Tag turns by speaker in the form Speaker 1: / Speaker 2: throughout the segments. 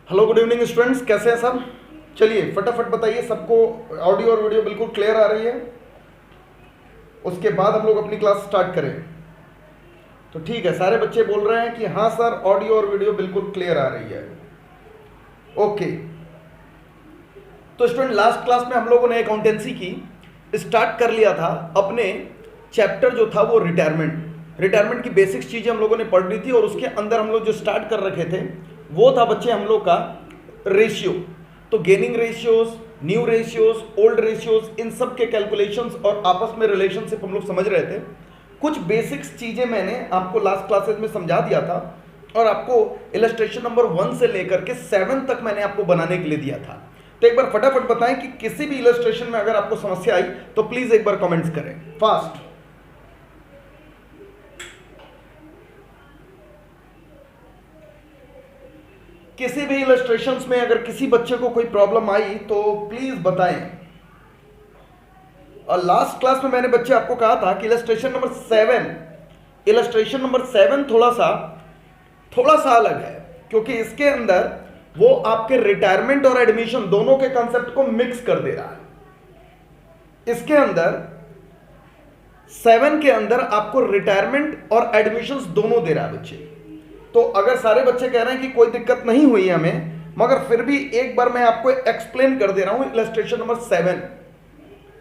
Speaker 1: Hello good evening students, कैसे हैं सब। चलिए फटाफट बताइए, सबको ऑडियो और वीडियो बिल्कुल क्लियर आ रही है? उसके बाद हम लोग अपनी क्लास स्टार्ट करें। तो ठीक है, सारे बच्चे बोल रहे हैं कि हाँ सर, ऑडियो और वीडियो बिल्कुल क्लियर आ रही है। ओके, तो स्टूडेंट लास्ट क्लास में हम लोगों ने अकाउंटेंसी की स्टार्ट कर लिया था। अपने चैप्टर जो था वो रिटायरमेंट की बेसिक्स चीज़ें हम लोगों ने पढ़ ली थी, और उसके अंदर हम लोग जो स्टार्ट कर रखे थे वो था बच्चे हम लोग का रेशियो। तो gaining ratios, new ratios, old ratios, इन सब के कैलकुलेशंस और आपस में रिलेशनशिप हम लोग समझ रहे थे। कुछ बेसिक्स चीज़ें मैंने आपको लास्ट क्लासेस में समझा दिया था, और आपको इलस्ट्रेशन नंबर 1 से लेकर के 7 तक मैंने आपको बनाने के लिए दिया था। तो एक बार फटाफट बताएं कि किसी भी इलस्ट्रेशन में अगर आपको समस्या आई तो प्लीज एक बार कमेंट्स करें फास्ट। किसी भी इलस्ट्रेशंस में अगर किसी बच्चे को कोई प्रॉब्लम आई तो प्लीज बताएं। और लास्ट क्लास में मैंने बच्चे आपको कहा था कि इलस्ट्रेशन नंबर 7 थोड़ा सा अलग है, क्योंकि इसके अंदर वो आपके रिटायरमेंट और एडमिशन दोनों के कंसेप्ट को मिक्स कर दे रहा है। इसके अंदर 7 के अंदर आपको रिटायरमेंट और एडमिशंस दोनों दे रहा है बच्चे। तो अगर सारे बच्चे कह रहे हैं कि कोई दिक्कत नहीं हुई है हमें, मगर फिर भी एक बार मैं आपको एक्सप्लेन कर दे रहा हूं इलस्ट्रेशन नंबर 7,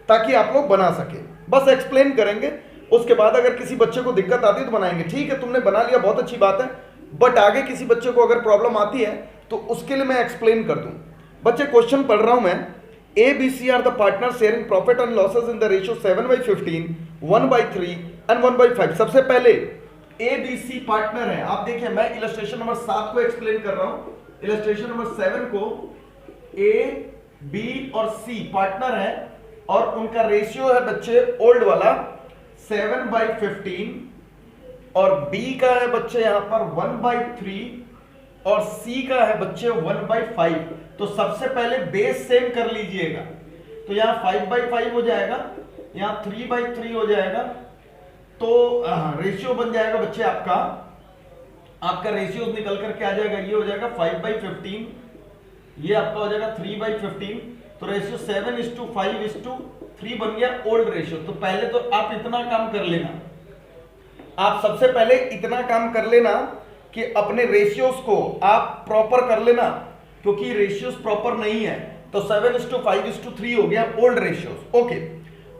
Speaker 1: ताकि आप लोग बना सके। बस एक्सप्लेन करेंगे, उसके बाद अगर किसी बच्चे को दिक्कत आती है तो बनाएंगे। ठीक है, तुमने बना लिया, बहुत अच्छी बात है, बट आगे किसी बच्चे को अगर प्रॉब्लम आती है तो उसके लिए मैं एक्सप्लेन कर दूं। बच्चे क्वेश्चन पढ़ रहा हूं मैं। A B C are the partner sharing profit and losses in the ratio 7/15, 1/3 and 1/5। सबसे पहले ए बी सी पार्टनर है। आप देखिए, मैं इलस्ट्रेशन नंबर 7 को एक्सप्लेन कर रहा हूं। इलस्ट्रेशन नंबर 7 को ए बी और सी पार्टनर है, और उनका रेशियो है बच्चे ओल्ड वाला 7/15, और बी का है बच्चे यहां पर 1/3, और सी का है बच्चे 1/5। तो सबसे पहले बेस सेम कर लीजिएगा। तो यहां 5/5 हो जाएगा, यहां 3/3 हो जाएगा। तो रेशियो बन जाएगा बच्चे आपका रेशियो निकल करके आ जाएगा, ये हो जाएगा 5/15, ये आपका हो जाएगा 3/15। तो रेशियो 7:5:3 बन गया ओल्ड रेशियो। तो पहले तो आप इतना काम कर लेना, आप सबसे पहले इतना काम कर लेना कि अपने रेशियोज को आप प्रॉपर कर लेना, क्योंकि रेशियोज प्रॉपर नहीं है। तो 7:5:3 हो गया ओल्ड रेशियोज। ओके,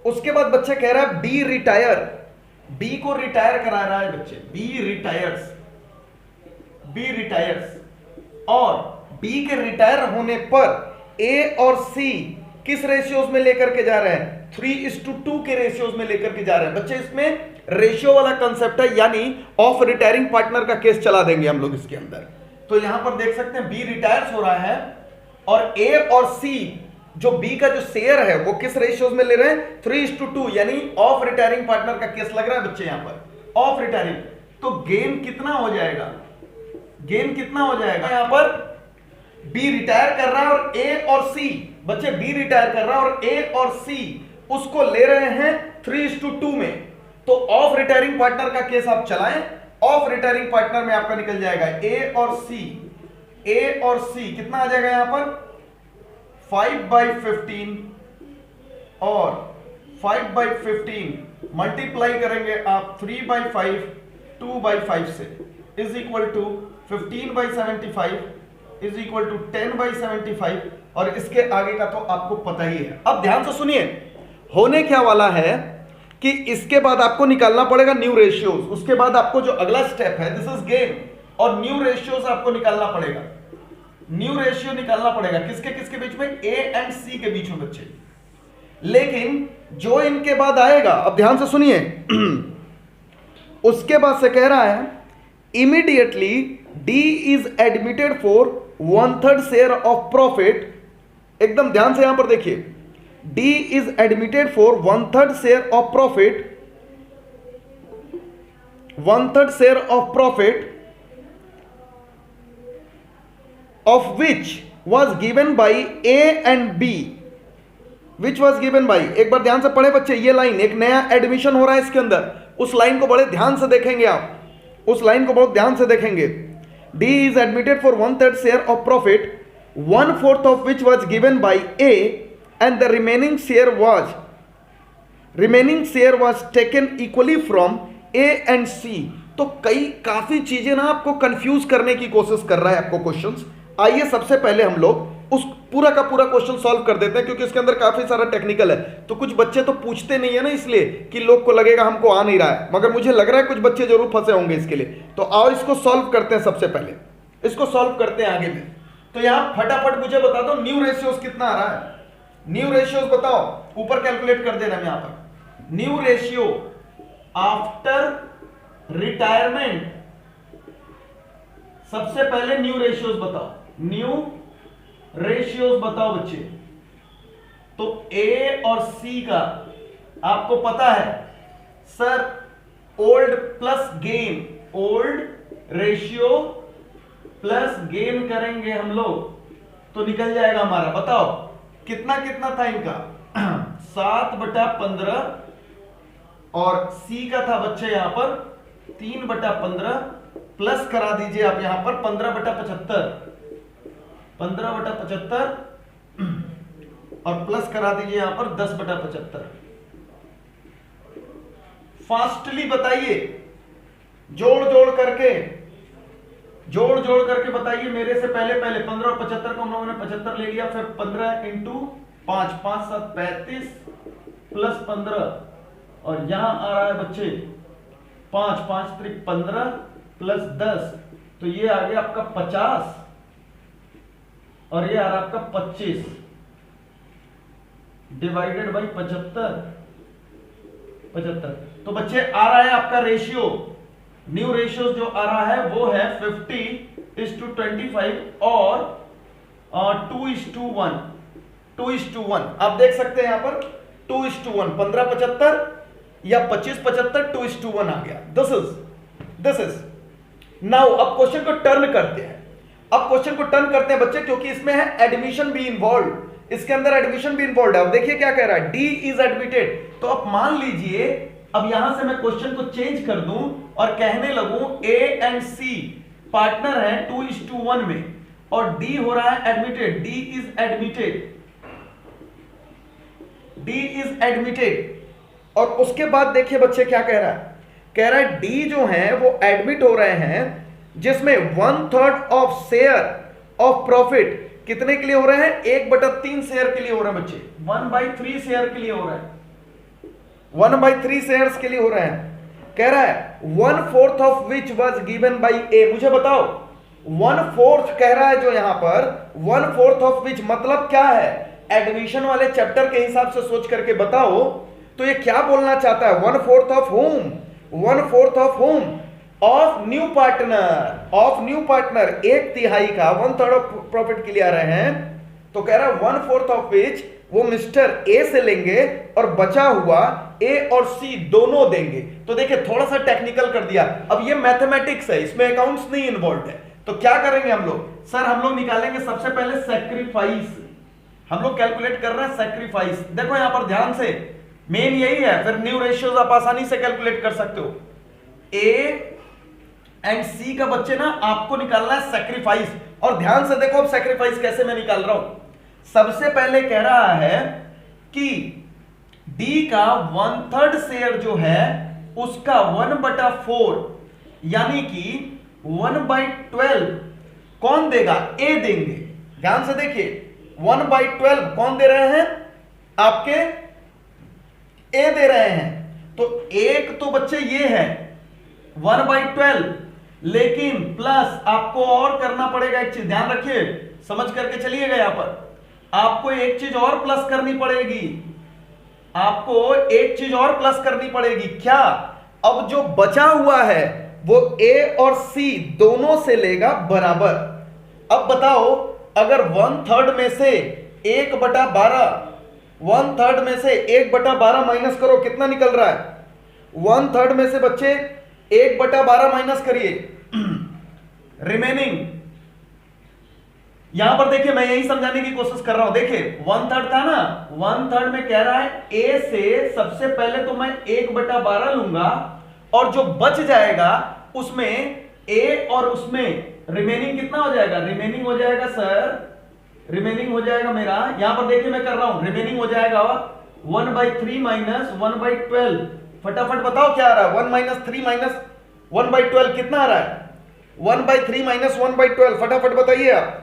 Speaker 1: उसके बाद बच्चे कह रहा है बी रिटायर, बी को रिटायर करा रहा है बच्चे, बी रिटायर्स, और बी के रिटायर होने पर ए और सी किस रेशियोज में लेकर के जा रहे हैं? 3:2 के रेशियोज में लेकर के जा रहे हैं बच्चे। इसमें रेशियो वाला कंसेप्ट है, यानी ऑफ रिटायरिंग पार्टनर का केस चला देंगे हम लोग इसके अंदर। तो यहां पर देख सकते हैं बी रिटायर्स हो रहा है, और ए और सी जो बी का जो शेयर है वो किस रेशियोज में ले रहे हैं? 3:2, यानी ऑफ रिटायरिंग पार्टनर का केस लग रहा है बच्चे यहां पर ऑफ रिटायरिंग। तो गेन कितना हो जाएगा? यहां पर बी रिटायर कर रहा है, और ए और सी बच्चे, बी रिटायर कर रहा है और ए और सी उसको ले रहे हैं 3:2 में। तो ऑफ रिटायरिंग पार्टनर का केस आप चलाएं, ऑफ रिटायरिंग पार्टनर में आपका निकल जाएगा ए और सी कितना आ जाएगा यहां पर? 5/15, और 5/15 मल्टीप्लाई करेंगे आप 3/5 2/5 से, is equal to 15/75 is equal to 10/75, और इसके आगे का तो आपको पता ही है। अब ध्यान से सुनिए, होने क्या वाला है कि इसके बाद आपको निकालना पड़ेगा न्यू रेशियोज। उसके बाद आपको जो अगला स्टेप है, दिस इज गेन, और न्यू रेशियोज आपको निकालना पड़ेगा। न्यू रेशियो निकालना पड़ेगा किसके बीच में? ए एंड सी के बीच में बच्चे। लेकिन जो इनके बाद आएगा, अब ध्यान से सुनिए, उसके बाद से कह रहा है immediately D is admitted for 1/3 share of profit. एकदम ध्यान से यहां पर देखिए, D is admitted for 1/3 share of profit, 1/3 share of profit of which was given by A and B, which was given by, एक बार ध्यान से पढ़े बच्चे, ये लाइन, एक नया एडमिशन हो रहा है इसके अंदर, उस लाइन को बड़े ध्यान से देखेंगे आप, उस लाइन को बहुत ध्यान से देखेंगे। D is admitted for 1/3 share of profit, 1/4 of which was given by A, and the remaining share was taken equally from A and C. तो काफी चीजें ना आपको कंफ्यूज करने की कोशिश कर रहा है आपको क्वेश्चंस। आइए सबसे पहले हम लोग उस पूरा का पूरा क्वेश्चन सॉल्व कर देते हैं, क्योंकि इसके अंदर काफी सारा टेक्निकल है। तो कुछ बच्चे तो पूछते नहीं है ना, इसलिए कि लोग को लगेगा हमको आ नहीं रहा है, मगर मुझे लग रहा है कुछ बच्चे जरूर फंसे होंगे इसके लिए। तो आओ इसको सॉल्व करते हैं, सबसे पहले इसको सॉल्व करते हैं आगे में। तो यहां फटाफट मुझे बता दो न्यू रेशियोज कितना आ रहा है, न्यू रेशियोज बताओ, ऊपर कैलकुलेट कर देना। यहां पर न्यू रेशियो आफ्टर रिटायरमेंट, सबसे पहले न्यू रेशियोज बताओ, न्यू रेशियोज बताओ बच्चे। तो ए और सी का आपको पता है sir, old plus gain, old ratio plus gain करेंगे हम लोग तो निकल जाएगा हमारा। बताओ कितना कितना था इनका 7/15, और सी का था बच्चे यहां पर 3/15, प्लस करा दीजिए आप यहां पर 15/75, 15/75 और प्लस करा दीजिए यहां पर 10/75। फास्टली बताइए, जोड़ जोड़ करके बताइए मेरे से पहले। 15 और 75 को हम लोगों ने 75 ले लिया, फिर 15 इंटू 5, 5 7 35 प्लस 15, और यहां आ रहा है बच्चे 5 5 3 15 प्लस 10, तो ये आ गया आपका 50, और ये आ रहा आपका 25 डिवाइडेड बाई 75। तो बच्चे आ रहा है आपका रेशियो, न्यू रेशियो जो आ रहा है वो है 50:25 और 2:1, 2:1। आप देख सकते हैं यहां पर 2:1, 15/75 या 25/75, 2:1 आ गया। This is now. अब क्वेश्चन को टर्न करते हैं, बच्चे, क्योंकि इसमें है एडमिशन भी इन्वॉल्व, इसके अंदर एडमिशन भी इन्वॉल्व है। अब देखिए क्या कह रहा है, डी इज एडमिटेड। तो अब मान लीजिए, अब यहां से मैं क्वेश्चन को चेंज कर दूं और कहने लगूं ए एंड सी पार्टनर है 2:1 में, और डी हो रहा है एडमिटेड, डी इज एडमिटेड। और उसके बाद देखिए बच्चे क्या कह रहा है, डी जो है वो एडमिट हो रहे हैं, जिसमें 1/3 ऑफ शेयर ऑफ प्रॉफिट कितने के लिए हो रहे हैं, 1/3 शेयर के लिए हो रहे हैं बच्चे, 1/3 शेयर के लिए हो रहा है, 1/3 शेयर्स के लिए हो रहे हैं। कह रहा है 1/4 of which was given by A. मुझे बताओ 1/4 कह रहा है जो यहां पर, 1/4 ऑफ विच मतलब क्या है, एडमिशन वाले चैप्टर के हिसाब से सोच करके बताओ तो ये क्या बोलना चाहता है, 1/4 of home, 1/4 of home of new partner, 1/3 का 1/3 ऑफ प्रॉफिट के लिए आ रहे हैं। तो कह रहा है 1/4 ऑफ विच वो मिस्टर ए से लेंगे और बचा हुआ ए और सी दोनों देंगे। तो देखिए थोड़ा सा टेक्निकल कर दिया। अब ये मैथमेटिक्स है, इसमें अकाउंट्स नहीं इन्वॉल्व है। तो क्या करेंगे हम लोग, सर हम लोग निकालेंगे सबसे पहले सैक्रिफाइस, हम लोग कैलकुलेट कर रहे हैं सैक्रिफाइस। देखो यहां पर ध्यान से, मेन यही है, फिर न्यू रेशियोज आप आसानी से कैलकुलेट कर सकते हो। ए एंड सी का बच्चे ना आपको निकालना है सैक्रिफाइस, और ध्यान से देखो अब सैक्रिफाइस कैसे मैं निकाल रहा हूं। सबसे पहले कह रहा है कि डी का 1/3 शेयर जो है उसका 1/4 यानी कि 1/12 कौन देगा, ए देंगे। ध्यान से देखिए 1/12 कौन दे रहे हैं, आपके ए दे रहे हैं। तो एक तो बच्चे ये है 1/12, लेकिन प्लस आपको और करना पड़ेगा एक चीज, ध्यान रखिए, समझ करके चलिएगा। यहां पर आपको एक चीज और प्लस करनी पड़ेगी, आपको एक चीज और प्लस करनी पड़ेगी। क्या, अब जो बचा हुआ है वो ए और सी दोनों से लेगा बराबर। अब बताओ अगर 1/3 में से 1/12, 1/3 में से 1/12 माइनस करो, कितना निकल रहा है, 1/3 में से बच्चे 1/12 माइनस करिए, रिमेनिंग। यहां पर देखिए मैं यही समझाने की कोशिश कर रहा हूं। देखिए 1/3 था ना, 1/3 में कह रहा है ए से सबसे पहले तो मैं 1/12 लूंगा, और जो बच जाएगा उसमें ए और उसमें रिमेनिंग कितना हो जाएगा, रिमेनिंग हो जाएगा सर, रिमेनिंग हो जाएगा मेरा, यहां पर देखिए मैं कर रहा हूं, रिमेनिंग हो जाएगा 1/3 माइनस 1/12। फटाफट बताओ क्या आ रहा है, 1 माइनस 3 माइनस 1/12 कितना आ रहा है, 1/3 माइनस 1/12, फटाफट बताइए आप।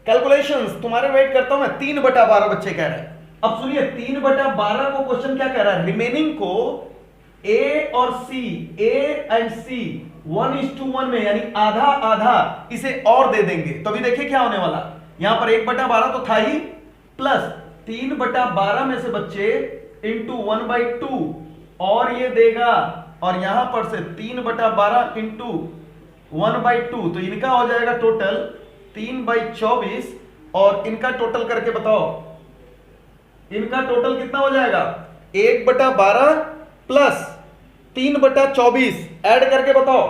Speaker 1: कैलकुलेशंस तुम्हारे वेट करता हूं मैं। 3/12 बच्चे कह रहे हैं। अब सुनिए 3/12 को क्वेश्चन क्या कह रहा है, रिमेनिंग को ए और सी, ए एंड सी 1:1 में यानी आधा आधा इसे और दे देंगे, तो अभी देखिए क्या होने वाला। यहां पर 1/12 तो था ही, प्लस 3/12 में से बच्चे इंटू 1/2 और ये देगा, और यहां पर से 3/12 इंटू 1/2, तो इनका हो जाएगा टोटल 3/24, और इनका टोटल करके बताओ, इनका टोटल कितना हो जाएगा, 1/12 प्लस 3/24 ऐड करके बताओ,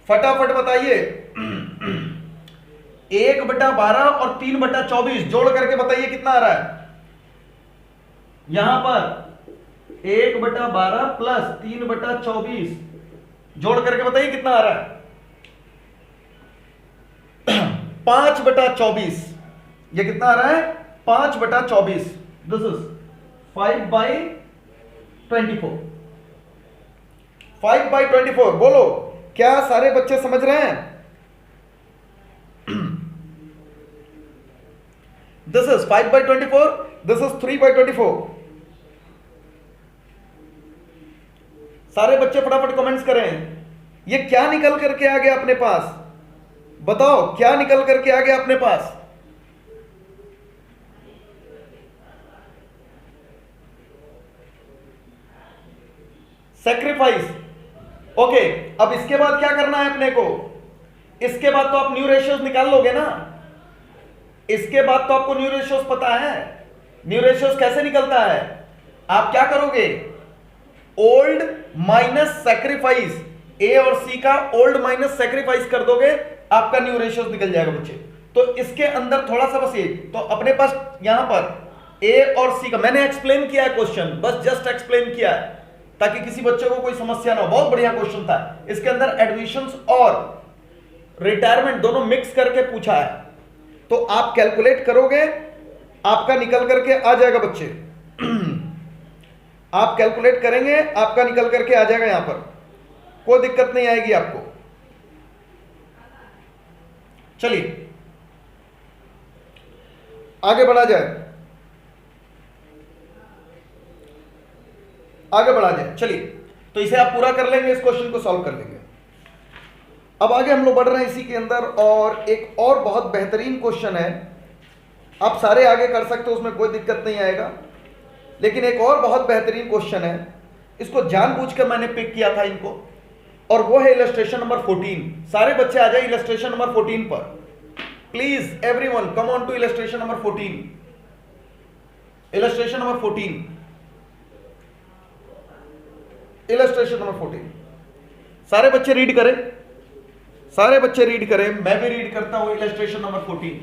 Speaker 1: फटाफट बताइए। 1/12 और 3/24 जोड़ करके बताइए कितना आ रहा है। यहां पर 1/12 प्लस 3/24 जोड़ करके बताइए कितना आ रहा है, 5/24। ये कितना आ रहा है, 5/24। This is 5/24, 5/24। बोलो क्या सारे बच्चे समझ रहे हैं। This is 5/24, this is 3/24। सारे बच्चे फटाफट कमेंट्स करें, ये क्या निकल करके आ गया अपने पास, बताओ क्या निकल करके आ गया अपने पास। सैक्रिफाइस। ओके, अब इसके बाद क्या करना है अपने को, इसके बाद तो आप न्यू रेशियोज निकाल लोगे ना, इसके बाद तो आपको न्यू रेशियोज पता है। न्यू रेशियोज कैसे निकलता है, आप क्या करोगे, ओल्ड माइनस सैक्रिफाइस, ए और सी का ओल्ड माइनस सैक्रिफाइस कर दोगे, आपका न्यू रेशियोज निकल जाएगा बच्चे। तो इसके अंदर थोड़ा सा बस ये, तो अपने पास यहां पर ए और सी का मैंने एक्सप्लेन किया है क्वेश्चन, बस जस्ट एक्सप्लेन किया है ताकि किसी बच्चे को कोई समस्या ना हो। बहुत बढ़िया क्वेश्चन था, इसके अंदर एडमिशंस और रिटायरमेंट दोनों मिक्स करके पूछा है, तो आप कैलकुलेट करोगे आपका निकल करके आ जाएगा बच्चे। आप कैलकुलेट करेंगे आपका निकल करके आ जाएगा, यहां पर कोई दिक्कत नहीं आएगी आपको। चलिए आगे बढ़ा जाए, आगे बढ़ा जाए। चलिए तो इसे आप पूरा कर लेंगे, इस क्वेश्चन को सॉल्व कर लेंगे। अब आगे हम लोग बढ़ रहे हैं इसी के अंदर, और एक और बहुत बेहतरीन क्वेश्चन है, आप सारे आगे कर सकते हो, उसमें कोई दिक्कत नहीं आएगा, लेकिन एक और बहुत बेहतरीन क्वेश्चन है, इसको जानबूझकर मैंने पिक किया था इनको, और वो है इलस्ट्रेशन नंबर 14। सारे बच्चे आ जाए इलस्ट्रेशन नंबर 14 पर, please everyone come on to illustration number 14। Illustration number 14, illustration number 14। सारे बच्चे रीड करें, सारे बच्चे रीड करें, मैं भी रीड करता हूं इलस्ट्रेशन नंबर 14।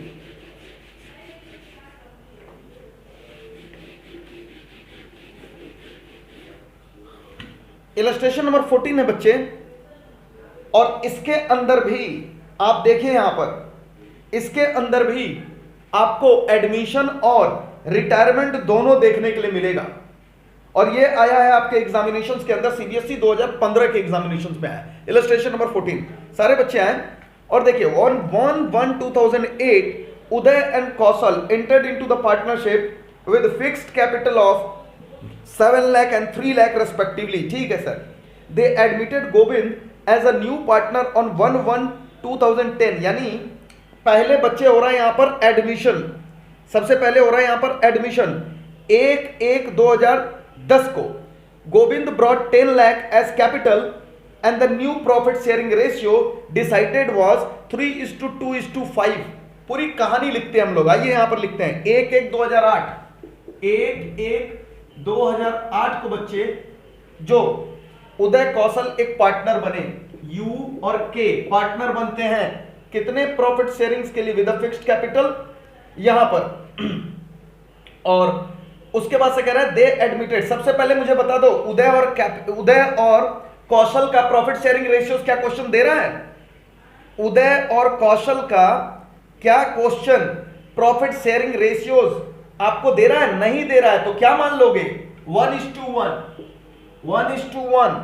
Speaker 1: इलस्ट्रेशन नंबर 14 है बच्चे, और इसके अंदर भी आप देखिए, यहां पर इसके अंदर भी आपको एडमिशन और रिटायरमेंट दोनों देखने के लिए मिलेगा, और ये आया है आपके एग्जामिनेशंस के अंदर, सीबीएसई 2015 के एग्जामिनेशंस में आया इलस्ट्रेशन नंबर 14। सारे बच्चे आए और देखिए, on 1/1/2008 Uday and Kaushal entered into the partnership with fixed capital of 7 lakh and 3 lakh respectively. ठीक है sir, they admitted Govind as a new partner on 1/1/2010, यानी पहले बच्चे हो रहा है यहां पर एडमिशन, सबसे पहले हो रहा है यहां पर एडमिशन 1/1/2010 को। Govind brought 10 lakh as capital and the new profit sharing ratio decided was 3:2:5। पूरी कहानी लिखते हैं हम लोग, आइए यहां पर लिखते हैं 1/1/2008, 1/1/2008 को बच्चे जो उदय कौशल एक पार्टनर बने, यू और के पार्टनर बनते हैं कितने प्रॉफिट शेयरिंग्स के लिए, विद फिक्स्ड कैपिटल यहां पर, और उसके बाद से कह रहा है दे एडमिटेड। सबसे पहले मुझे बता दो उदय और कौशल का प्रॉफिट शेयरिंग रेशियोज क्या क्वेश्चन दे रहा है? उदय और कौशल का क्या क्वेश्चन प्रॉफिट शेयरिंग रेशियोज आपको दे रहा है? नहीं दे रहा है तो क्या मान लोगे? 1:1, 1:1,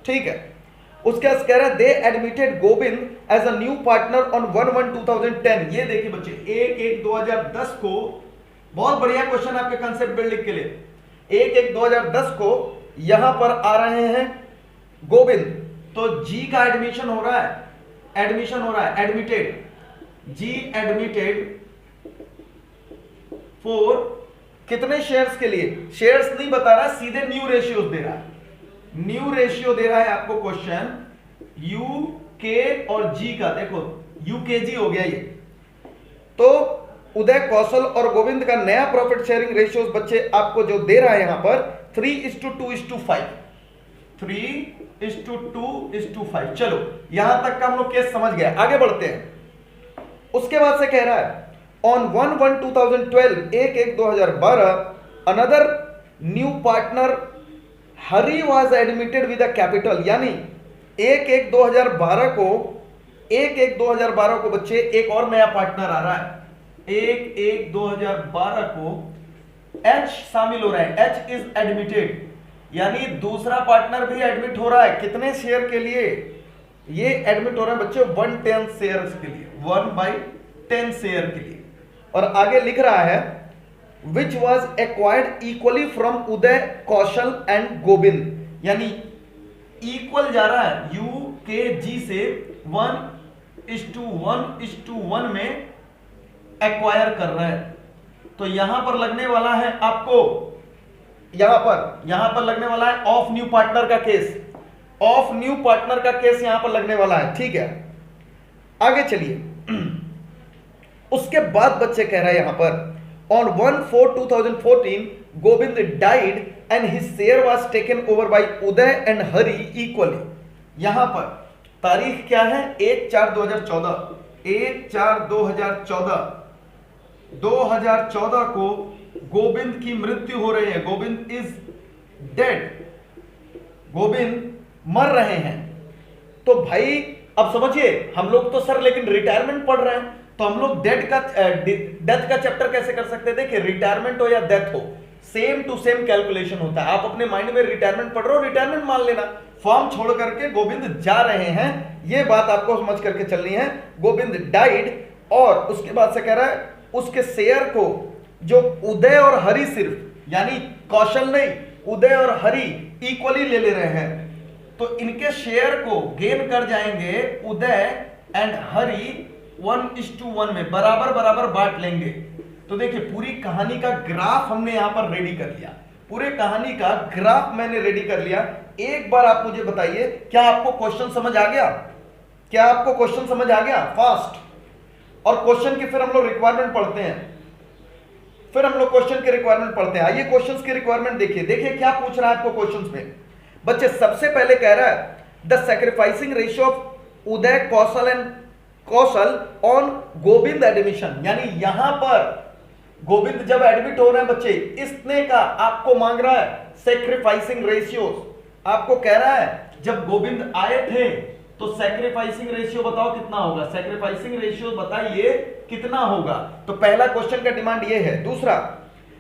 Speaker 1: ठीक है। उसके बाद कह रहा है they admitted Govind as a new partner on 1/1/2010। ये देखिए बच्चे 1/1/2010 को, बहुत बढ़िया क्वेश्चन आपके कंसेप्ट बिल्डिंग के लिए, 1/1/2010 को यहां पर आ रहे हैं गोविंद, तो जी का एडमिशन हो रहा है, एडमिटेड, जी एडमिटेड फॉर कितने शेयर्स के लिए? शेयर्स नहीं बता रहा, सीधे न्यू रेशियोज दे रहा है, न्यू रेशियो दे रहा है आपको क्वेश्चन, यू के और जी का, देखो यूकेजी हो गया ये। तो उदय, कौशल और गोविंद का नया प्रॉफिट शेयरिंग रेशियोज बच्चे आपको जो दे रहा है यहां पर 3:2:5, 3:2:5। चलो यहां तक का हम लोग केस समझ गए, आगे बढ़ते हैं। उसके बाद से कह रहा है on 1/1/2012, 1/1/2012 another new partner Hari was admitted with a capital, यानी 1/1/2012 को, 1/1/2012 को बच्चे एक और नया पार्टनर आ रहा है, 1/1/2012 को एच शामिल हो रहा है, एच इज एडमिटेड, यानी दूसरा पार्टनर भी एडमिट हो रहा है। कितने शेयर के लिए ये एडमिट हो रहा है बच्चे? 1/10 शेयर के लिए, 1/10 शेयर के लिए। और आगे लिख रहा है which was acquired equally from Uday, Kaushal and Govind, यानी इक्वल जा रहा है यू के जी से 1:1:1 में एक्वायर कर रहा है। तो यहां पर लगने वाला है आपको, यहां पर लगने वाला है ऑफ न्यू पार्टनर का केस, ऑफ न्यू पार्टनर का केस यहां पर लगने वाला है, ठीक है। आगे चलिए, उसके बाद बच्चे कह रहा है यहां पर on 1/4/2014 Govind died and his share was taken over by Uday and Hari equally. यहां पर तारीख क्या है? 1/4/2014, 1/4/2014 को गोविंद की मृत्यु हो रही है, गोविंद इज डेड, गोविंद मर रहे हैं। तो भाई अब समझिए, हम लोग तो सर लेकिन रिटायरमेंट पढ़ रहे हैं, तो हम लोग डेथ का चैप्टर कैसे कर सकते हैं? देखिए रिटायरमेंट हो या डेथ हो, सेम टू सेम कैलकुलेशन होता है। आप अपने माइंड में रिटायरमेंट पढ़ रहे हो, रिटायरमेंट मान लेना, फॉर्म छोड़ करके गोविंद जा रहे हैं, ये बात आपको समझ करके चलनी है। गोविंद डाइड, और उसके बाद से कह रहा है उसके शेयर को जो उदय और हरि सिर्फ, यानी कौशल नहीं, उदय और हरि इक्वली ले रहे हैं, तो इनके शेयर को गेन कर जाएंगे उदय एंड हरि 1:1 में, बराबर बराबर बांट लेंगे। तो देखिए पूरी कहानी का ग्राफ हमने यहां पर रेडी कर लिया, पूरे कहानी का ग्राफ मैंने रेडी कर लिया। एक बार आप मुझे बताइए, क्या आपको क्वेश्चन समझ आ गया? क्या आपको क्वेश्चन समझ आ गया? फास्ट। और क्वेश्चन की फिर हम लोग रिक्वायरमेंट पढ़ते हैं, फिर हम लोग क्वेश्चन की रिक्वायरमेंट पढ़ते हैं। आइए क्वेश्चन की रिक्वायरमेंट देखिए, देखिए क्या पूछ रहा है आपको क्वेश्चन में बच्चे। सबसे पहले कह रहा है the sacrificing ratio of Uday, Kaushal on Govind admission, यानी यहां पर गोविंद जब एडमिट हो रहे हैं बच्चे, इसने का आपको मांग रहा है सैक्रिफाइसिंग रेशियोज। आपको कह रहा है जब गोविंद आए थे तो सैक्रिफाइसिंग रेशियो बताओ कितना होगा, सैक्रिफाइसिंग रेशियो बताइए कितना होगा। तो पहला क्वेश्चन का डिमांड ये है। दूसरा,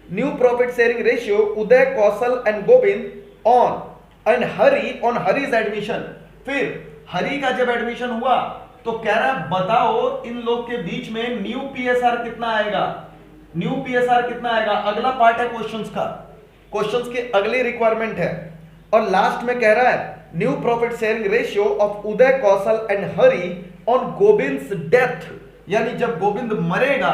Speaker 1: new profit sharing ratio Uday, Kaushal and Govind on and Hari on Hari's admission. फिर हरि का जब एडमिशन हुआ तो कह रहा है बताओ इन लोग के बीच में न्यू पीएसआर कितना आएगा, न्यू पीएसआर कितना आएगा। अगला पार्ट है क्वेश्चंस का, क्वेश्चंस की अगली रिक्वायरमेंट है। और लास्ट में कह रहा है new profit sharing ratio of Uday, Kaushal and Hari on Govind's death, यानी जब गोविंद मरेगा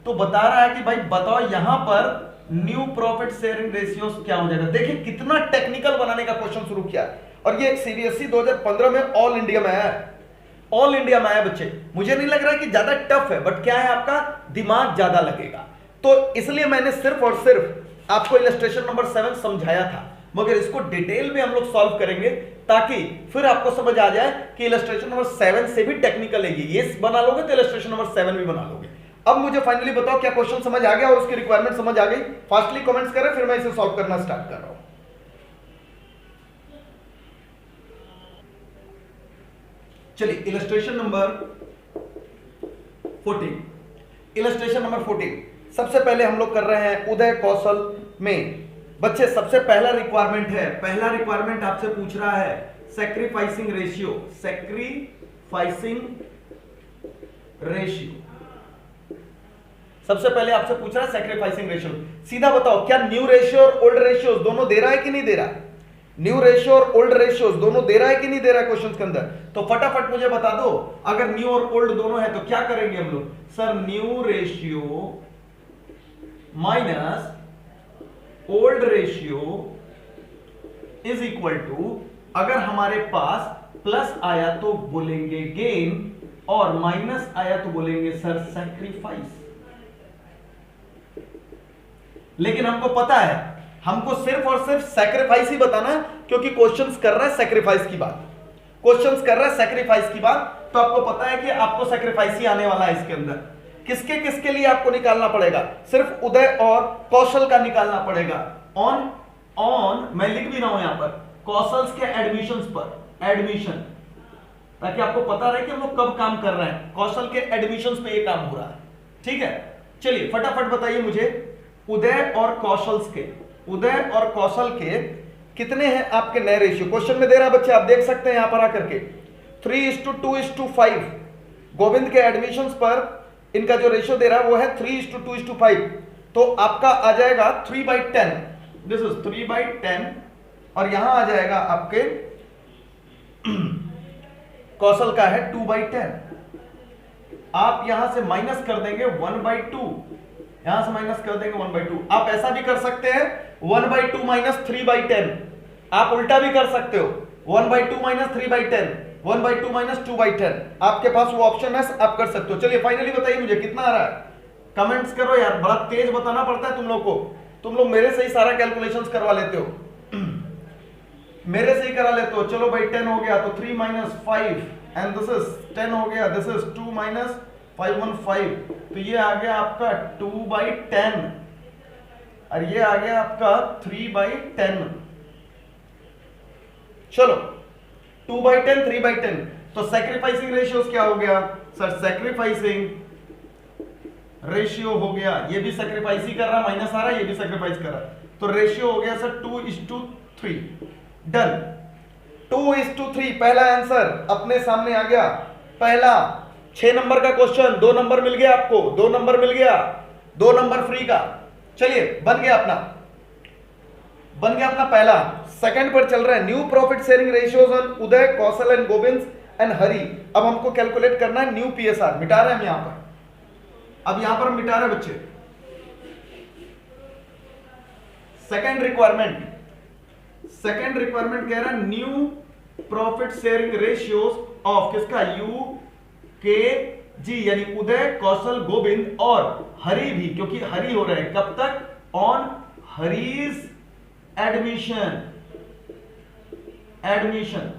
Speaker 1: तो बता रहा है कि भाई बताओ यहां पर न्यू प्रॉफिट शेयरिंग रेशियो क्या हो जाएगा। देखिए कितना टेक्निकल बनाने का क्वेश्चन शुरू किया, और ये सीबीएसई 2015 में ऑल इंडिया में आया है, ऑल इंडिया में आया बच्चे। मुझे नहीं लग रहा कि ज्यादा टफ है, बट क्या है आपका दिमाग ज्यादा लगेगा, तो इसलिए मैंने सिर्फ और सिर्फ आपको इलस्ट्रेशन नंबर 7 समझाया था, मगर इसको डिटेल में हम लोग सॉल्व करेंगे ताकि फिर आपको समझ आ जाए कि इलस्ट्रेशन नंबर 7 से भी टेक्निकल है। ये बना लोगे तो इलस्ट्रेशन नंबर 7 भी बना लोगे। अब मुझे फाइनली बताओ क्या क्वेश्चन समझ आ गया और उसकी रिक्वायरमेंट समझ आ गई? फास्टली कमेंट्स करें, फिर मैं इसे सॉल्व करना स्टार्ट कर रहा हूं। चलिए इलस्ट्रेशन नंबर 14, इलस्ट्रेशन नंबर 14 सबसे पहले हम लोग कर रहे हैं उदय कौशल में। बच्चे सबसे पहला रिक्वायरमेंट है, पहला रिक्वायरमेंट आपसे पूछ रहा है सैक्रिफाइसिंग रेशियो, सैक्रिफाइसिंग रेशियो सबसे पहले आपसे पूछ रहा है सैक्रिफाइसिंग रेशियो। सीधा बताओ क्या न्यू रेशियो और ओल्ड रेशियोज दोनों दे रहा है कि नहीं दे रहा? न्यू रेशियो और ओल्ड रेशियोज दोनों दे रहा है कि नहीं दे रहा है क्वेश्चन के अंदर? तो फटाफट मुझे बता दो, अगर न्यू और ओल्ड दोनों है तो क्या करेंगे हम लोग? Sir new ratio minus old ratio is equal to, अगर हमारे पास प्लस आया तो बोलेंगे गेन और माइनस आया तो बोलेंगे सर सैक्रिफाइस। लेकिन हमको पता है, हमको सिर्फ और सिर्फ सैक्रिफाइस ही बताना है, क्योंकि क्वेश्चंस कर रहा है सैक्रिफाइस की बात, क्वेश्चंस कर रहा है सैक्रिफाइस की बात, तो आपको पता है कि आपको सैक्रिफाइस ही आने वाला है इसके अंदर। किसके किसके लिए आपको निकालना पड़ेगा? सिर्फ उदय और कौशल का निकालना पड़ेगा। ऑन मैं लिख भी रहा हूं यहां पर कौशल्स के एडमिशंस पर, एडमिशन, ताकि आपको पता रहे कि हम लोग कब काम कर रहे हैं। कौशल के एडमिशंस पे ये काम हो रहा है, ठीक है। चलिए फटाफट बताइए मुझे, उदय और कौशल्स के, उदय और कौशल के कितने हैं आपके नए रेशियो? क्वेश्चन में दे रहा है बच्चे, आप देख सकते हैं यहां पर आकर के 3:2:5। गोविंद के एडमिशंस पर इनका जो रेशियो दे रहा है वो है 3:2:5, तो आपका आ जाएगा 3/10, दिस इज 3/10, और यहां आ जाएगा आपके कौशल का है 2/10। आप यहां से माइनस कर देंगे 1/2, यहां से माइनस कर देंगे 1/2। आप ऐसा भी कर सकते हैं 1/2 माइनस 3/10, आप उल्टा भी कर सकते हो 1/2 माइनस 3/10, 1/2 माइनस 2/10, आपके पास वो ऑप्शन है, आप कर सकते हो। चलिए फाइनली बताइए मुझे कितना आ रहा है, कमेंट्स करो यार, बड़ा तेज बताना पड़ता है तुम लोग को, तुम लोग मेरे से ही सारा कैलकुलेशंस करवा लेते हो, मेरे से ही करा लेते हो। चलो भाई 10 हो गया तो 3 माइनस 5 एंड दिस इज 10 हो गया, दिस इज 2 माइनस 5 1 5, तो ये आ गया आपका 2/10 और ये आ गया आपका 3/10। चलो 2/10 3/10, तो सैक्रिफाइसिंग रेशियोस क्या हो गया सर? सैक्रिफाइसिंग रेशियो हो गया, ये भी सैक्रिफाइस ही कर रहा, माइनस आ रहा है, ये भी सैक्रिफाइस कर रहा, तो रेशियो हो गया सर 2:3। डन, 2:3 पहला आंसर अपने सामने आ गया। पहला 6 नंबर का क्वेश्चन, 2 नंबर मिल गया आपको, 2 नंबर मिल गया, 2 नंबर फ्री का। चलिए बन गया अपना, बन गया अपना पहला। सेकंड पर चल रहा है new profit sharing ratios on Uday Kaushal and Govind and Hari. अब हमको कैलकुलेट करना है न्यू पीएसआर, मिटा रहे हैं हम यहां पर, अब यहां पर हम मिटा रहे हैं बच्चे। सेकंड रिक्वायरमेंट, सेकंड रिक्वायरमेंट कह रहा है new profit sharing ratios of किसका? यू के जी, यानी उदय कौशल गोविंद और हरि भी, क्योंकि हरि हो रहे हैं कब तक? On Hari's admission, admission.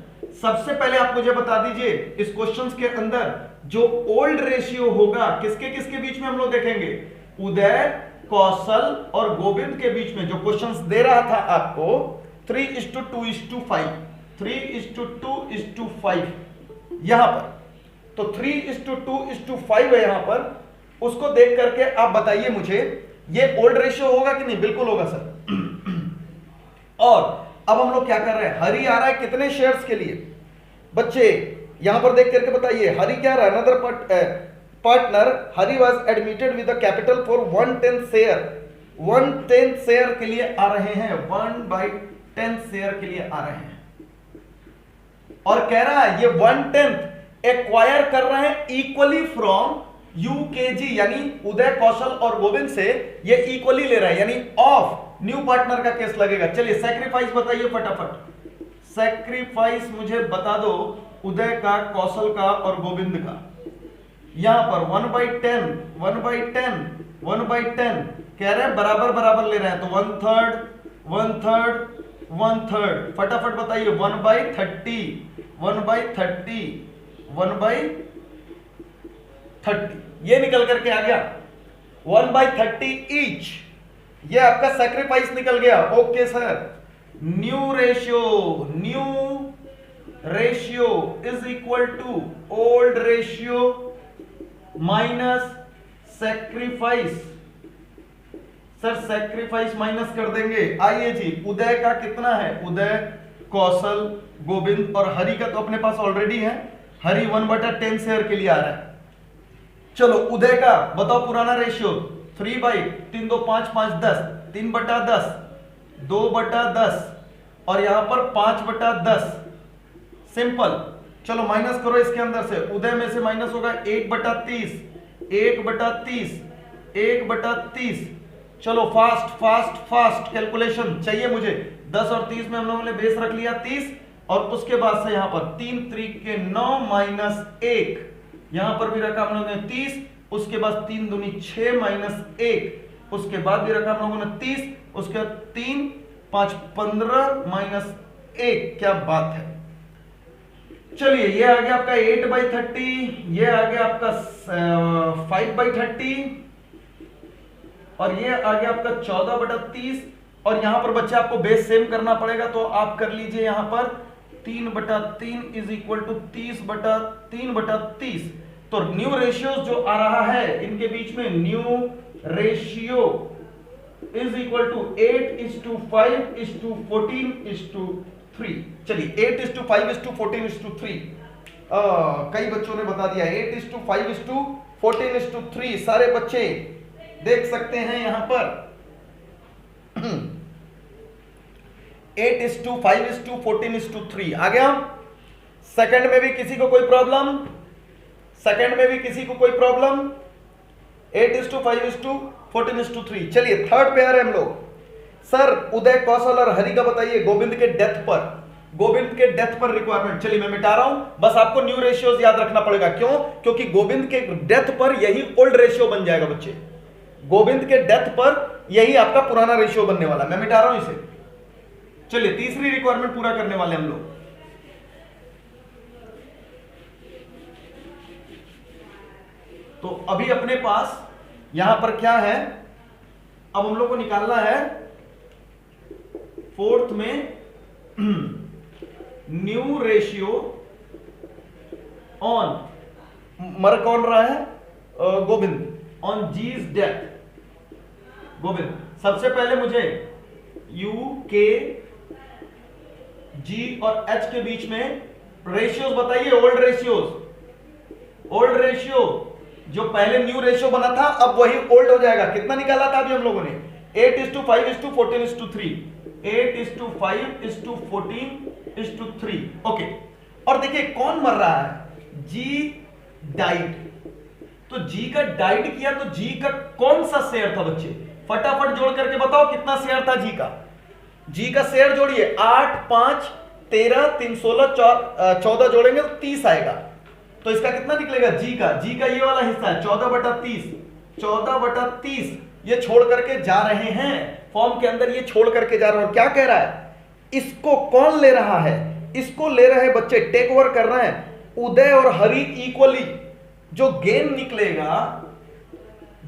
Speaker 1: सबसे पहले आप मुझे बता दीजिए इस क्वेश्चंस के अंदर जो ओल्ड रेशियो होगा किसके किसके बीच में हम लोग देखेंगे? उदय कौशल और गोविंद के बीच में। जो क्वेश्चंस दे रहा था आपको 3:2:5, 3:2:5 यहां पर, तो 3:2:5 है यहां पर, उसको देख करके आप बताइए मुझे ये ओल्ड रेशियो होगा कि नहीं? बिल्कुल होगा सर। और अब हम लोग क्या कर रहे हैं? हरि आ रहा है कितने शेयर्स के लिए बच्चे? यहां पर देख करके बताइए हरि क्या रहा है? Another partner Hari was admitted with the capital for 1/10 share, 1/10 share के लिए आ रहे हैं, 1/10 शेयर के लिए आ रहे हैं, और कह रहा है ये 1/10 एक्वायर कर रहे हैं इक्वली फ्रॉम यूकेजी, यानी उदय कौशल और गोविंद से ये इक्वली ले रहा है, यानी ऑफ न्यू पार्टनर का केस लगेगा। चलिए सैक्रिफाइस बताइए फटाफट, सैक्रिफाइस मुझे बता दो उदय का, कौशल का और गोविंद का। यहां पर 1/10 1/10 1/10 कह रहे हैं, बराबर बराबर ले रहे हैं, तो 1/3 1/3 1/3, फटाफट बताइए 1/30 1/30 1/30, ये निकल करके आ गया 1/30 ईच, ये आपका सैक्रिफाइस निकल गया। Okay sir, new ratio is equal to old ratio minus sacrifice. Sir sacrifice minus कर देंगे। आइए जी, उदय का कितना है? उदय, कौशल, गोविंद और हरि का तो अपने पास ऑलरेडी है। हरि 1/10 शेयर के लिए आ रहा है। चलो उदय का बताओ पुराना रेशियो। 3/3 2 5 5 10, 3/10, 2/10 और यहां पर 5/10। सिंपल। चलो माइनस करो इसके अंदर से। उदय में से माइनस होगा 1/30, 1/30, 1/30। चलो फास्ट फास्ट फास्ट कैलकुलेशन चाहिए मुझे। 10 और 30 में हम लोगों ने बेस रख लिया 30 और उसके बाद से यहां पर 3 3 9 माइनस 1, यहां पर भी रखा हम लोगों ने 30, उसके बाद 3 दूनी 6 माइनस 1, उसके बाद भी रखा हम लोगों ने 30, उसके बाद 3 5 15 माइनस 1। क्या बात है। चलिए ये आ गया आपका 8/30, ये आ गया आपका 5/30 और ये आ गया आपका 14/30 और यहां पर बच्चे आपको बेस सेम करना पड़ेगा तो आप कर लीजिए यहां पर 3/3 इज इक्वल टू 30/3/30। तो न्यू रेशियोज जो आ रहा है इनके बीच में new ratio is equal to 8:5:14:3। चलिए 8:5:14:3। कई बच्चों ने बता दिया 8:5:14:3। सारे बच्चे देख सकते हैं यहां पर 8:5:14:3 आ गया। सेकंड में भी किसी को कोई प्रॉब्लम? सेकंड में भी किसी को कोई प्रॉब्लम? 8:5:14:3। चलिए थर्ड पे आ रहे हम लोग। सर उदय, कौशल और हरि का बताइए गोविंद के डेथ पर। गोविंद के डेथ पर रिक्वायरमेंट। चलिए मैं मिटा रहा हूं, बस आपको न्यू रेशियोज याद रखना पड़ेगा। क्यों? क्योंकि गोविंद के डेथ पर यही ओल्ड रेशियो बन जाएगा बच्चे। गोविंद के डेथ पर यही आपका पुराना रेशियो बनने वाला। मैं मिटा रहा हूं इसे। चलिए तीसरी रिक्वायरमेंट पूरा करने वाले हम लोग। तो अभी अपने पास यहां पर क्या है? अब हम लोग को निकालना है फोर्थ में न्यू रेशियो ऑन, मर कौन रहा है? Govind. On G's death, Govind. सबसे पहले मुझे यू के जी और एच के बीच में रेशियोज बताइए। ओल्ड रेशियोज, ओल्ड रेशियो जो पहले न्यू रेशियो बना था अब वही ओल्ड हो जाएगा। कितना निकाला था अभी हम लोगों ने? 8:5:14:3। 8:5:14:3। ओके। और देखिए कौन मर रहा है? जी डाइड। तो जी का डाइड किया तो जी का कौन सा शेयर था बच्चे? फटाफट जोड़ करके बताओ कितना शेयर था जी का। जी का शेयर जोड़िए। 8 5 13 3 16 14 जोड़ेंगे तो 30 आएगा। तो इसका कितना निकलेगा जी का? जी का ये वाला हिस्सा है 14/30। 14/30 ये छोड़ करके जा रहे हैं फॉर्म के अंदर, ये छोड़ करके जा रहे हैं। और क्या कह रहा है? इसको कौन ले रहा है? इसको ले रहे हैं बच्चे, टेक ओवर कर रहे हैं उदय और हरि इक्वली। जो गेन निकलेगा,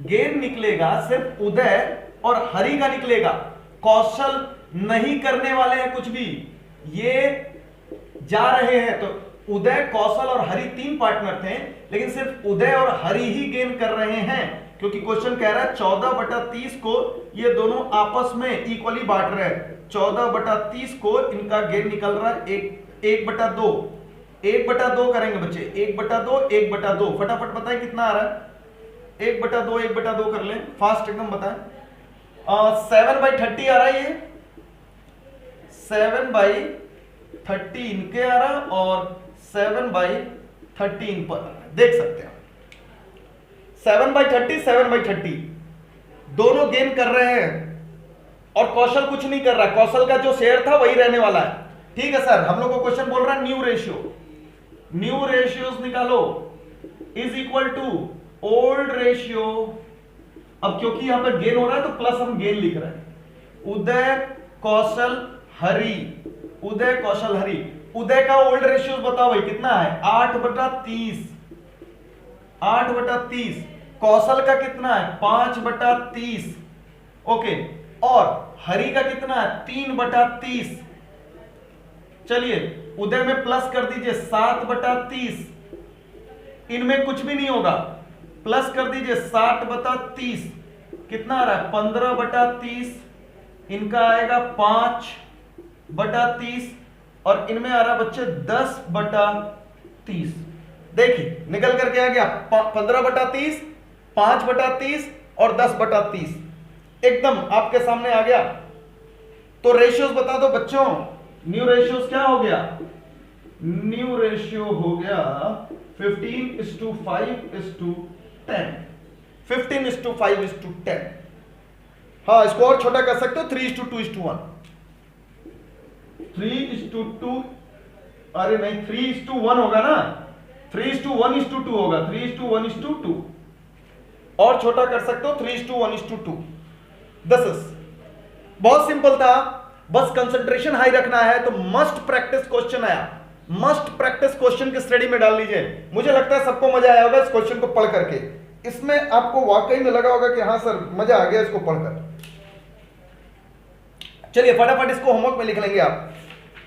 Speaker 1: गेन निकलेगा सिर्फ उदय और हरि का निकलेगा। कौशल नहीं करने वाले हैं कुछ भी, ये जा रहे हैं। तो उदय, कौशल और हरि 3 पार्टनर थे लेकिन सिर्फ उदय और हरि ही गेन कर रहे हैं क्योंकि क्वेश्चन कह रहा है 14/30 को ये दोनों आपस में इक्वली बांट रहे हैं। 14/30 को इनका गेन निकल रहा है 1/2। 1/2 करेंगे बच्चे। 1/2 1/2 फटाफट बताएं कितना आ रहा है? 1/2 1/2 कर लें, फास्ट एकदम बताएं। 7/30 आ रहा है। ये 7/30 इनके आ रहा है और 7/13 पर देख सकते हैं। 7/30 7/30 दोनों गेन कर रहे हैं और कौशल कुछ नहीं कर रहा। कौशल का जो शेयर था वही रहने वाला है। ठीक है सर, हम लोग को क्वेश्चन बोल रहा है न्यू रेशियो। न्यू रेशियोज निकालो is equal to old ratio. अब क्योंकि यहां पर गेन हो रहा है तो प्लस हम गेन लिख रहे हैं। उदय कौशल हरि, उदय कौशल हरि। उदय का ओल्ड रेशियो बताओ भाई कितना है? 8/30। 8/30। कौशल का कितना है? 5/30। ओके। और हरि का कितना है? 3/30। चलिए उदय में प्लस कर दीजिए 7/30, इनमें कुछ भी नहीं होगा, प्लस कर दीजिए 60/30, कितना आ रहा है 15/30, इनका आएगा 5/30 और इनमें आ रहा बच्चे 10/30। देखिए निकल करके आ गया 15/30, 5/30 और 10/30 एकदम आपके सामने आ गया। तो रेशियोज बता दो बच्चों, न्यू रेशियोज क्या हो गया, न्यू रेशियो हो गया 15:5:10, 15:5:10। हाँ इसको और छोटा कर सकते हो 3:2:1, 3:2, अरे नहीं 3:1 होगा ना, 3:1:2 होगा, 3:1:2 और छोटा कर सकते हो 3:1:2। दिस इज बहुत सिंपल था, बस कंसंट्रेशन हाई रखना है। तो मस्ट प्रैक्टिस क्वेश्चन आया, मस्ट प्रैक्टिस क्वेश्चन की स्टडी में डाल लीजिए। मुझे लगता है सबको मजा आया होगा इस क्वेश्चन को पढ़ करके, इसमें आपको वाकई में लगा होगा कि हाँ सर मजा आ गया इसको पढ़कर। चलिए फटाफट इसको होमवर्क में लिख लेंगे आप।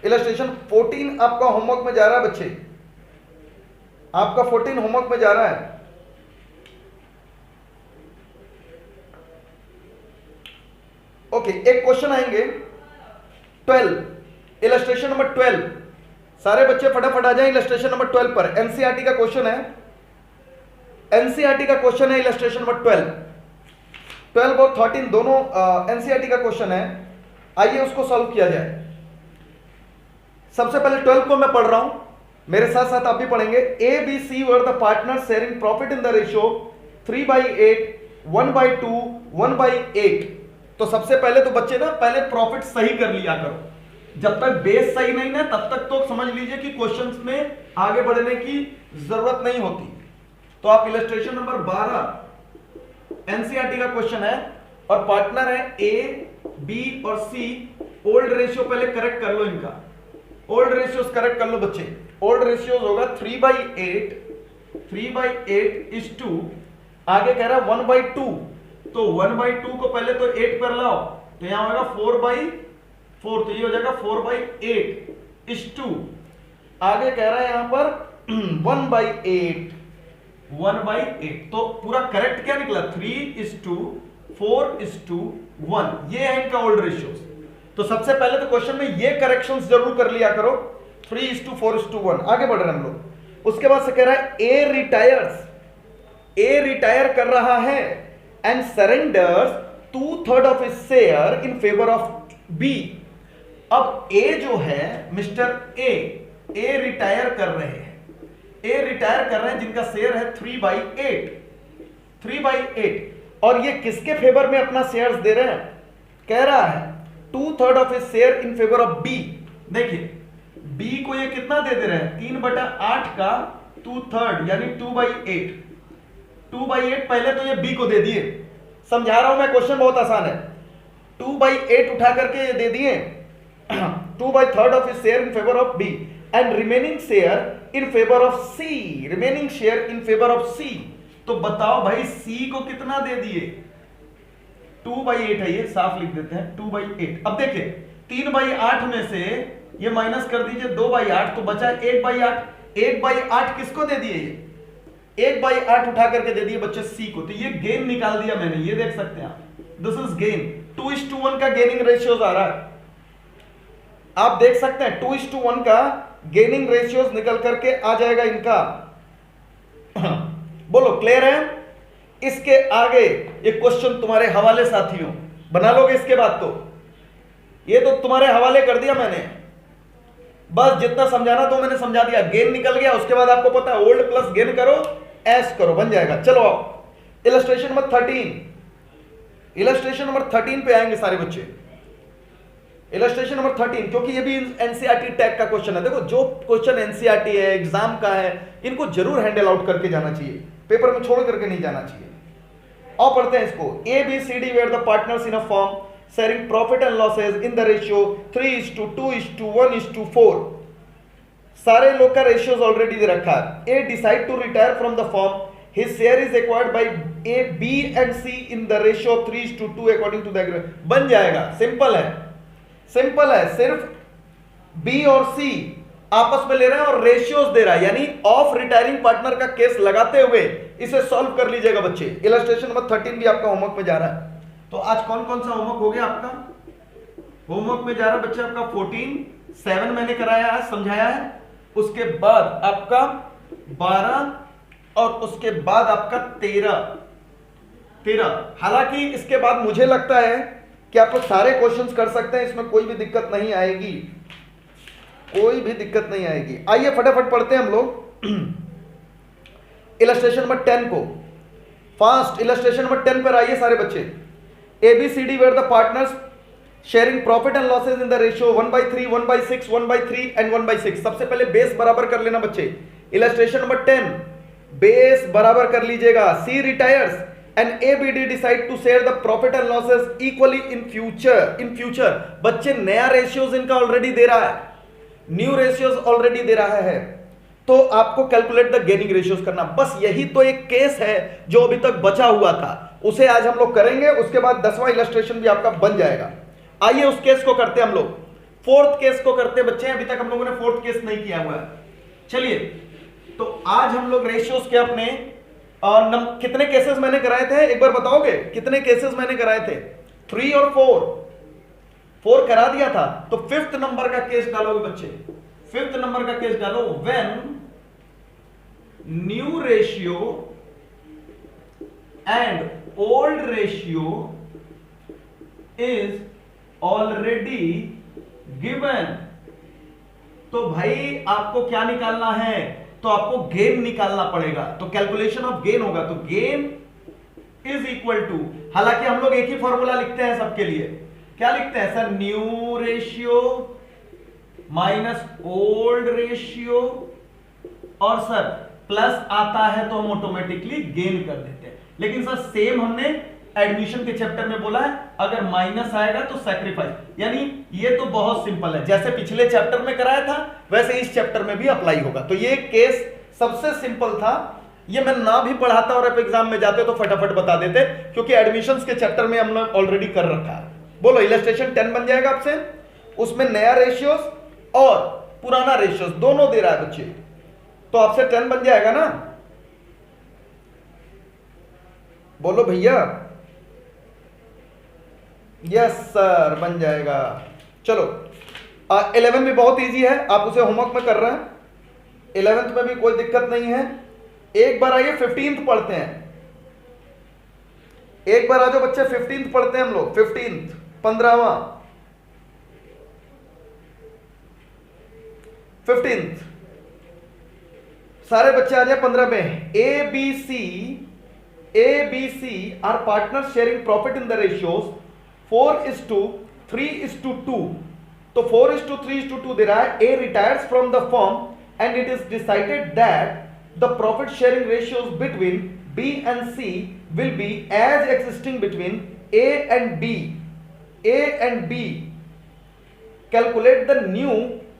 Speaker 1: इलस्ट्रेशन 14 आपका होमवर्क में जा रहा है बच्चे, आपका 14 होमवर्क में जा रहा है। ओके एक क्वेश्चन आएंगे 12, इलस्ट्रेशन नंबर 12। सारे बच्चे फटाफट आ जाएं इलस्ट्रेशन नंबर 12 पर। एनसीईआरटी का क्वेश्चन है, एनसीईआरटी का क्वेश्चन है इलस्ट्रेशन नंबर 12। 12 और 13 दोनों एनसीईआरटी का क्वेश्चन है। आइए उसको सॉल्व किया जाए। सबसे पहले 12 को मैं पढ़ रहा हूं, मेरे साथ साथ आप भी पढ़ेंगे। A B C were the partner sharing profit in the ratio 3/8, 1/2, 1/8। तो सबसे पहले तो बच्चे ना पहले प्रॉफिट सही कर लिया करो। जब तक बेस सही नहीं ना तब तक तो समझ लीजिए कि क्वेश्चंस में आगे बढ़ने की जरूरत नहीं होती। तो आप इलस्ट्रेशन नंबर 12 एनसीईआरटी का क्वेश्चन है और पार्टनर है ए बी और सी। ओल्ड रेशियो पहले करेक्ट कर लो, इनका ओल्ड रेशियोज करेक्ट कर लो बच्चे। ओल्ड रेशियोज होगा 3/8, 3/8:2, आगे कह रहा है 1/2। तो 1/2 को पहले तो 8 पर लाओ तो यहां होगा 4/4, तो ये हो जाएगा 4/8:2। आगे कह रहा है यहां पर 1/8, 1/8। तो पूरा करेक्ट क्या निकला 3:4:1। ये है इनका ओल्ड रेशियोज। तो सबसे पहले तो क्वेश्चन में ये करेक्शंस जरूर कर लिया करो, 3:4:1। आगे बढ़ रहे हैं हम लोग। उसके बाद से कह रहा है ए रिटायर्स, ए रिटायर कर रहा है and surrenders 2/3 of his share in favor of B। अब A जो है मिस्टर ए रिटायर कर रहे हैं, ए रिटायर कर रहे हैं जिनका शेयर है 3/8, 3/8। और ये किसके फेवर में अपना शेयर्स दे रहे हैं, कह रहा है 2/3 of his share in favor of B। देखिए B को ये कितना दे रहे हैं 3/8 का 2/3 यानी 2/8, 2/8। पहले तो ये B को दे दिए, समझा रहा हूं मैं, क्वेश्चन बहुत आसान है। 2/8 उठा करके ये दे दिए 2/3 of his share in favour of B and remaining share in favour of C, remaining share in favour of C। तो बताओ भाई C को कितना दे दिए, 2/8 है, ये साफ लिख देते हैं 2/8। अब देखिए 3/8 में से ये माइनस कर दीजिए 2/8, तो बचा 1/8। 1/8 किसको दे दिए, ये 1/8 उठा करके दे दिए बच्चे C को। तो ये गेन निकाल दिया मैंने, ये देख सकते हैं आप, दिस इज गेन। 2:1 का गेनिंग रेशियोज आ रहा है, आप देख सकते हैं 2:1 का गेनिंग रेशियोज निकल करके आ जाएगा इनका। बोलो क्लियर है। इसके आगे ये क्वेश्चन तुम्हारे हवाले साथियों, बना लोगे इसके बाद तो, ये तो तुम्हारे हवाले कर दिया मैंने, बस जितना समझाना तो मैंने समझा दिया। गेन निकल गया, उसके बाद आपको पता है ओल्ड प्लस गेन करो एस करो, बन जाएगा। चलो आओ इलस्ट्रेशन नंबर 13, इलस्ट्रेशन नंबर 13 पे आएंगे सारे बच्चे। इलस्ट्रेशन नंबर 13, क्योंकि ये भी एनसीईआरटी टैग का क्वेश्चन है। देखो जो क्वेश्चन एनसीईआरटी है, एग्जाम का है, इनको जरूर हैंडल आउट करके जाना चाहिए, पेपर में छोड़ करके नहीं जाना चाहिए। और पढ़ते हैं इसको। A B C D where the partners in a firm sharing profit and losses in the ratio 3:2:1:4। सारे लोग का रेशियोज ऑलरेडी दे रखा है। A decide to retire from the firm, his share is acquired by A B and C in the ratio 3:2 according to the agreement. बन जाएगा, simple है, simple है। सिर्फ बी और सी आपस में ले रहे हैं और रेशियोज दे रहा है, यानी ऑफ रिटायरिंग पार्टनर का केस लगाते हुए इसे सॉल्व कर लीजिएगा बच्चे। इलस्ट्रेशन नंबर 13 भी आपका होमवर्क में जा रहा है। तो आज कौन कौन सा होमवर्क हो गया आपका? होमवर्क में जा रहा है बच्चे आपका 14, 7 मैंने कराया है, समझाया है, उसके बाद आपका 12 और उसके बाद आपका 13। हालांकि इसके बाद मुझे लगता है कि आप लोग सारे क्वेश्चंस कर सकते हैं, इसमें कोई भी दिक्कत नहीं आएगी, कोई भी दिक्कत नहीं आएगी। आइए फटाफट पढ़ते हैं हम लोग इलस्ट्रेशन नंबर 10 को। फास्ट इलस्ट्रेशन नंबर 10 पर आइए सारे बच्चे। ABCD where the partners sharing profit and losses in the ratio 1/3, 1/6, 1/3 and 1/6। सबसे पहले बेस बराबर कर लेना बच्चे। इलस्ट्रेशन नंबर 10 बेस बराबर कर लीजिएगा। C retires and ABD decide to share the profit and losses equally in future। बच्चे नया रेशियोज इनका ऑलरेडी दे रहा है, न्यू रेशियोज ऑलरेडी दे रहा है, तो आपको कैलकुलेट द गेनिंग रेशियोज करना। बस यही तो एक केस है जो अभी तक बचा हुआ था, उसे आज हम लोग करेंगे। उसके बाद 10वां इलस्ट्रेशन भी आपका बन जाएगा। आइए उस केस को करते हैं हम लोग, फोर्थ केस को करते बच्चे। अभी तक हम लोगों ने फोर्थ केस नहीं किया हुआ है। चलिए, तो आज हम लोग रेशियोज के अपने कितने केसेस मैंने कराए थे, एक बार बताओगे कितने केसेस मैंने कराए थे? 3 और 4 करा दिया था। तो 5th नंबर का केस डालोगे बच्चे। 5th नंबर का केस डालो। When new ratio and old ratio is already given. तो भाई आपको क्या निकालना है? तो आपको गेन निकालना पड़ेगा। तो कैलकुलेशन ऑफ गेन होगा, तो गेन इज इक्वल टू, हालांकि हम लोग एक ही फॉर्मूला लिखते हैं सबके लिए। क्या लिखते हैं sir? New ratio minus old ratio, और सर प्लस आता है तो हम ऑटोमेटिकली गेन कर देते हैं। लेकिन सर सेम हमने एडमिशन के चैप्टर में बोला है, अगर माइनस आएगा तो सैक्रिफाइस। यानी ये तो बहुत सिंपल है, जैसे पिछले चैप्टर में कराया था वैसे इस चैप्टर में भी अप्लाई होगा। तो ये केस सबसे सिंपल था, ये मैं ना भी पढ़ाता और आप एग्जाम में जाते तो फटाफट बता देते, क्योंकि एडमिशंस के चैप्टर में हमने ऑलरेडी कर रखा है। बोलो, इलस्ट्रेशन 10 बन जाएगा आपसे, उसमें नया रेशियोस और पुराना रेशियोस दोनों दे रहा है बच्चे, तो आपसे 10 बन जाएगा ना? बोलो भैया। यस सर, बन जाएगा। चलो 11 भी बहुत इजी है, आप उसे होमवर्क में कर रहे हैं। 11th में भी कोई दिक्कत नहीं है। एक बार आइए 15th पढ़ते हैं। एक बार आ जाओ बच्चे, 15th पढ़ते हैं हम लोग। 15th 15वां 15th सारे बच्चे आ जाए 15 में। ABC are partner sharing profit in the ratios 4:3:2। तो 4:3:2 दे रहा है। A retires from the firm and it is decided that the profit sharing ratios between B and C will be as existing between A and B. Calculate the new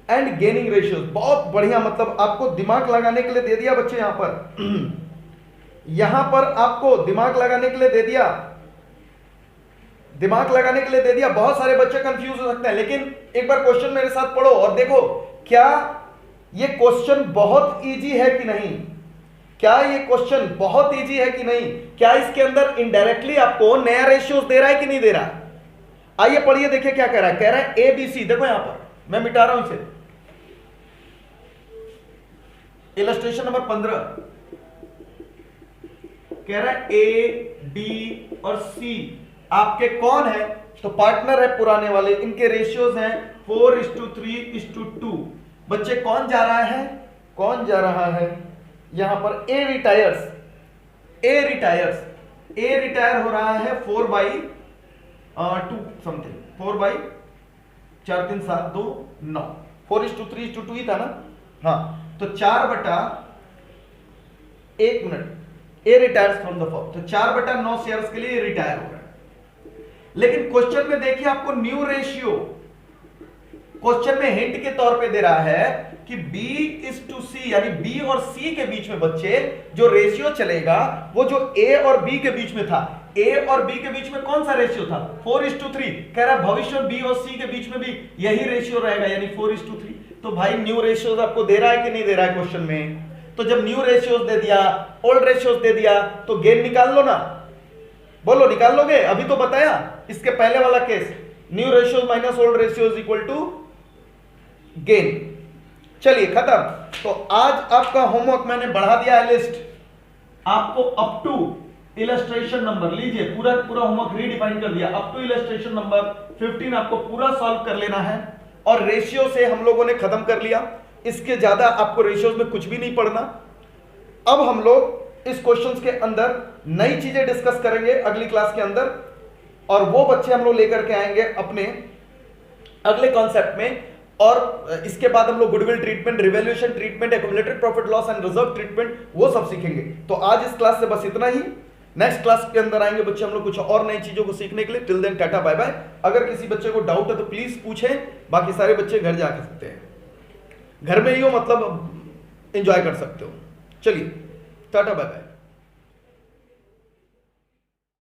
Speaker 1: and gaining ratios। बहुत बढ़िया, मतलब आपको दिमाग लगाने के लिए दे दिया बच्चे। यहां पर आपको दिमाग लगाने के लिए दे दिया, बहुत सारे बच्चे कंफ्यूज हो सकते हैं, लेकिन एक बार क्वेश्चन मेरे साथ पढ़ो और देखो क्या ये क्वेश्चन बहुत इजी है कि नहीं। क्या ये क्वेश्चन बहुत इजी है कि नहीं? क्या इसके अंदर इनडायरेक्टली आपको नया रेशियोज दे रहा है कि नहीं दे रहा? आइए पढ़िए, देखिए क्या कह रहा है। कह रहा है ABC, देखो यहां पर मैं मिटा रहा हूं इसे। इलस्ट्रेशन नंबर 15 कह रहा है A, B और C आपके कौन है? तो पार्टनर है पुराने वाले, इनके रेशियोज हैं 4:3:2। बच्चे कौन जा रहा है? यहां पर A रिटायर हो रहा है 4/2 समथिंग, 4/4 3 7 2 9, 4:3:2 ही था ना? हाँ, तो 4/1 minute A retires from the firm, तो 4/9 शेयर्स के लिए रिटायर हो रहा है। लेकिन क्वेश्चन में देखिए आपको न्यू रेशियो, क्वेश्चन में हिंट के तौर पे दे रहा है कि B:C, यानी B और C के बीच में बच्चे जो रेशियो चलेगा वो जो A और B के बीच में था, A और B के बीच में कौन सा रेशियो था? 4:3। कह रहा है भविष्य में B और C के बीच में भी यही रेशियो रहेगा, यानी 4:3। तो भाई न्यू रेशियोज आपको दे रहा है कि नहीं दे रहा है क्वेश्चन में? तो जब न्यू रेशियोज दे दिया, ओल्ड रेशियोज दे दिया, तो गेन निकाल लो ना। बोलो निकाल लोगे? अभी तो बताया इसके पहले वाला case, new ratios minus old ratios equal to gain. चलिए खत्म। तो आज आपका होमवर्क मैंने बढ़ा दिया है लिस्ट, आपको अप टू इलस्ट्रेशन नंबर, लीजिए पूरा पूरा होमवर्क रीडिफाइन कर दिया, अप टू इलस्ट्रेशन नंबर 15 आपको पूरा सॉल्व कर लेना है। और रेशियो से हम लोगों ने खत्म कर लिया, इसके ज्यादा आपको रेशियोज में कुछ भी नहीं पढ़ना। अब हम लोग इस क्वेश्चंस के अंदर नई चीजें डिस्कस करेंगे अगली क्लास के अंदर, और वो बच्चे हम लोग लेकर के आएंगे अपने अगले कॉन्सेप्ट में। और इसके बाद हम लोग goodwill treatment, revaluation treatment, accumulated profit loss and reserve treatment, वो सब सीखेंगे। तो आज इस क्लास से बस इतना ही। नेक्स्ट क्लास के अंदर आएंगे बच्चे हम लोग कुछ और नई चीजों को सीखने के लिए। Till then tata bye bye. अगर किसी बच्चे को डाउट है तो प्लीज पूछें, बाकी सारे बच्चे घर जा सकते हैं, घर में ही हो मतलब एंजॉय कर सकते हो। चलिए टाटा बाय बाय।